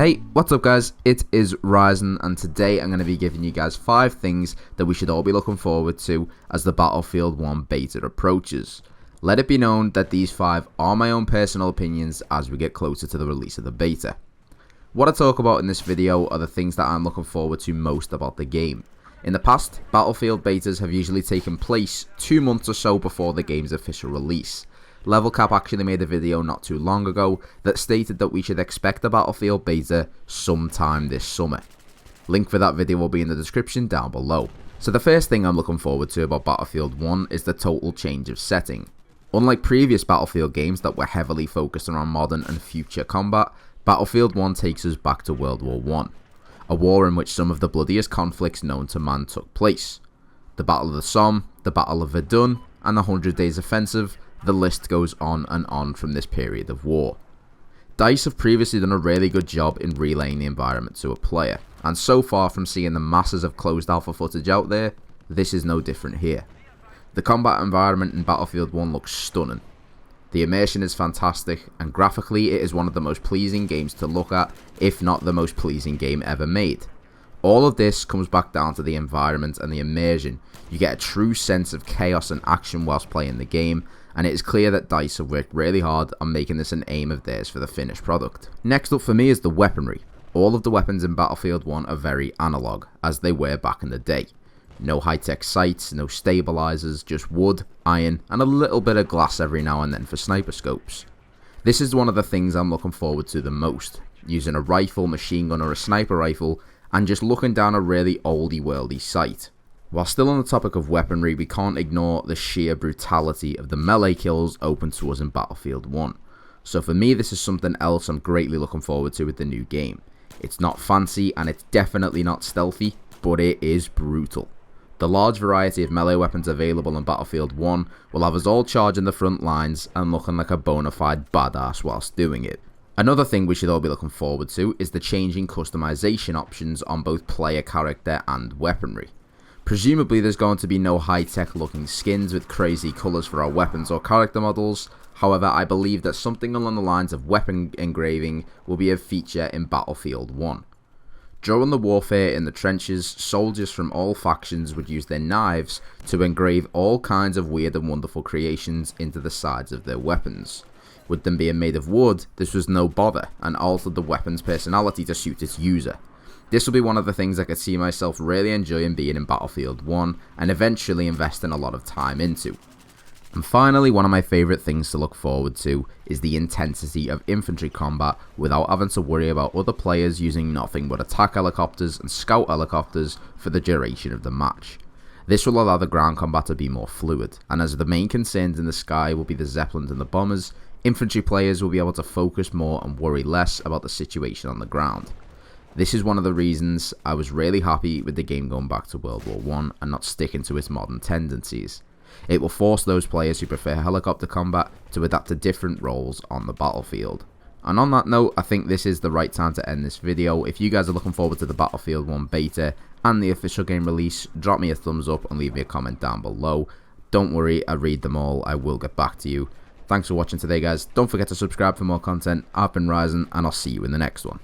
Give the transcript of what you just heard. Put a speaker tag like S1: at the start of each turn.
S1: Hey, what's up guys, it is Ryzun, and today I'm going to be giving you guys 5 things that we should all be looking forward to as the Battlefield 1 beta approaches. Let it be known that these 5 are my own personal opinions as we get closer to the release of the beta. What I talk about in this video are the things that I'm looking forward to most about the game. In the past, Battlefield betas have usually taken place 2 months or so before the game's official release. Level Cap actually made a video not too long ago that stated that we should expect a Battlefield beta sometime this summer. Link for that video will be in the description down below. So the first thing I'm looking forward to about Battlefield 1 is the total change of setting. Unlike previous Battlefield games that were heavily focused around modern and future combat, Battlefield 1 takes us back to World War I, a war in which some of the bloodiest conflicts known to man took place. The Battle of the Somme, the Battle of Verdun, and the 100 Days Offensive. The list goes on and on from this period of war. DICE have previously done a really good job in relaying the environment to a player, and so far from seeing the masses of closed alpha footage out there, this is no different here. The combat environment in Battlefield 1 looks stunning. The immersion is fantastic, and graphically it is one of the most pleasing games to look at, if not the most pleasing game ever made. All of this comes back down to the environment and the immersion. You get a true sense of chaos and action whilst playing the game, and it is clear that DICE have worked really hard on making this an aim of theirs for the finished product. Next up for me is the weaponry. All of the weapons in Battlefield 1 are very analog, as they were back in the day. No high-tech sights, no stabilizers, just wood, iron, and a little bit of glass every now and then for sniper scopes. This is one of the things I'm looking forward to the most, using a rifle, machine gun, or a sniper rifle, and just looking down a really oldie-worldy sight. While still on the topic of weaponry, we can't ignore the sheer brutality of the melee kills open to us in Battlefield 1. So for me, this is something else I'm greatly looking forward to with the new game. It's not fancy and it's definitely not stealthy, but it is brutal. The large variety of melee weapons available in Battlefield 1 will have us all charging the front lines and looking like a bona fide badass whilst doing it. Another thing we should all be looking forward to is the changing customization options on both player character and weaponry. Presumably there's going to be no high-tech looking skins with crazy colours for our weapons or character models. However, I believe that something along the lines of weapon engraving will be a feature in Battlefield 1. During the warfare in the trenches, soldiers from all factions would use their knives to engrave all kinds of weird and wonderful creations into the sides of their weapons. With them being made of wood, this was no bother and altered the weapon's personality to suit its user. This will be one of the things I could see myself really enjoying being in Battlefield 1 and eventually investing a lot of time into. And finally, one of my favourite things to look forward to is the intensity of infantry combat without having to worry about other players using nothing but attack helicopters and scout helicopters for the duration of the match. This will allow the ground combat to be more fluid, and as the main concerns in the sky will be the Zeppelins and the bombers, infantry players will be able to focus more and worry less about the situation on the ground. This is one of the reasons I was really happy with the game going back to World War I and not sticking to its modern tendencies. It will force those players who prefer helicopter combat to adapt to different roles on the battlefield. And on that note, I think this is the right time to end this video. If you guys are looking forward to the Battlefield 1 beta and the official game release, drop me a thumbs up and leave me a comment down below. Don't worry, I read them all, I will get back to you. Thanks for watching today guys, don't forget to subscribe for more content. I've been Ryzun and I'll see you in the next one.